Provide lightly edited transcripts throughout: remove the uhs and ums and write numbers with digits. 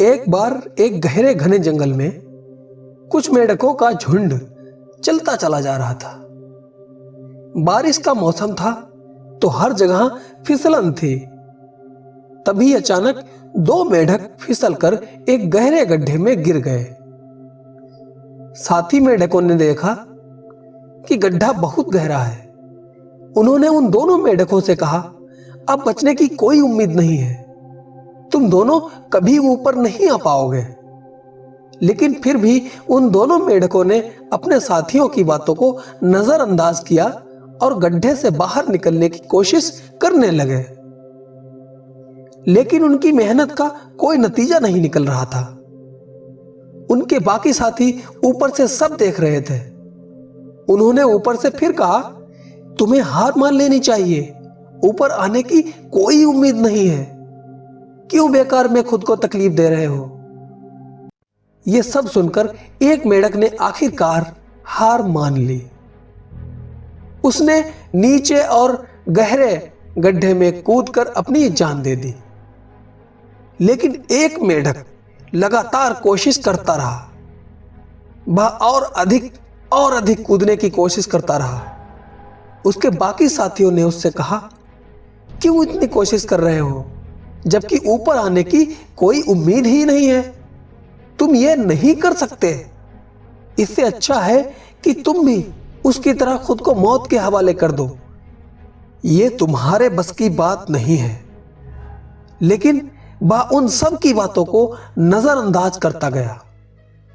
एक बार एक गहरे घने जंगल में कुछ मेंढकों का झुंड चलता चला जा रहा था। बारिश का मौसम था तो हर जगह फिसलन थी। तभी अचानक दो मेंढक फिसलकर एक गहरे गड्ढे में गिर गए। साथी मेंढकों ने देखा कि गड्ढा बहुत गहरा है। उन्होंने उन दोनों मेंढकों से कहा, अब बचने की कोई उम्मीद नहीं है, तुम दोनों कभी ऊपर नहीं आ पाओगे। लेकिन फिर भी उन दोनों मेंढकों ने अपने साथियों की बातों को नजरअंदाज किया और गड्ढे से बाहर निकलने की कोशिश करने लगे। लेकिन उनकी मेहनत का कोई नतीजा नहीं निकल रहा था। उनके बाकी साथी ऊपर से सब देख रहे थे। उन्होंने ऊपर से फिर कहा, तुम्हें हार मान लेनी चाहिए, ऊपर आने की कोई उम्मीद नहीं है, क्यों बेकार में खुद को तकलीफ दे रहे हो। यह सब सुनकर एक मेंढक ने आखिरकार हार मान ली। उसने नीचे और गहरे गड्ढे में कूदकर अपनी जान दे दी। लेकिन एक मेंढक लगातार कोशिश करता रहा। वह और अधिक कूदने की कोशिश करता रहा। उसके बाकी साथियों ने उससे कहा, क्यों इतनी कोशिश कर रहे हो, जबकि ऊपर आने की कोई उम्मीद ही नहीं है। तुम ये नहीं कर सकते। इससे अच्छा है कि तुम भी उसकी तरह खुद को मौत के हवाले कर दो। ये तुम्हारे बस की बात नहीं है। लेकिन वह उन सब की बातों को नजरअंदाज करता गया।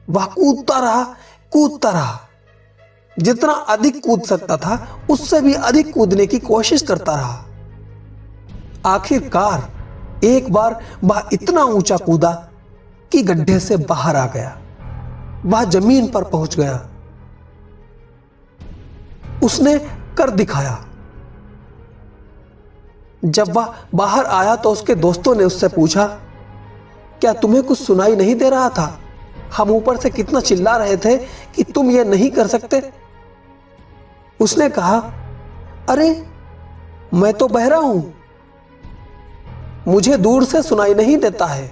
वह कूदता रहा। जितना अधिक कूद सकता था उससे भी अधिक कूदने की कोशिश करता रहा। आखिरकार एक बार वह इतना ऊंचा कूदा कि गड्ढे से बाहर आ गया। वह जमीन पर पहुंच गया। उसने कर दिखाया। जब वह बाहर आया तो उसके दोस्तों ने उससे पूछा, क्या तुम्हें कुछ सुनाई नहीं दे रहा था? हम ऊपर से कितना चिल्ला रहे थे कि तुम ये नहीं कर सकते। उसने कहा, अरे मैं तो बहरा हूं, मुझे दूर से सुनाई नहीं देता है।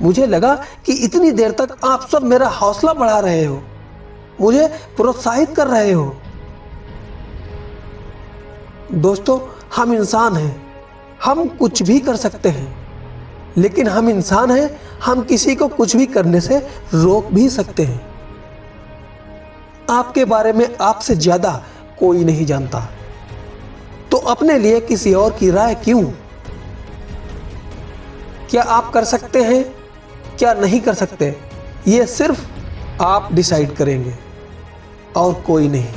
मुझे लगा कि इतनी देर तक आप सब मेरा हौसला बढ़ा रहे हो, मुझे प्रोत्साहित कर रहे हो। दोस्तों, हम इंसान हैं, हम कुछ भी कर सकते हैं। लेकिन हम इंसान हैं, हम किसी को कुछ भी करने से रोक भी सकते हैं। आपके बारे में आपसे ज्यादा कोई नहीं जानता, तो अपने लिए किसी और की राय क्यों? क्या आप कर सकते हैं, क्या नहीं कर सकते, ये सिर्फ आप डिसाइड करेंगे और कोई नहीं।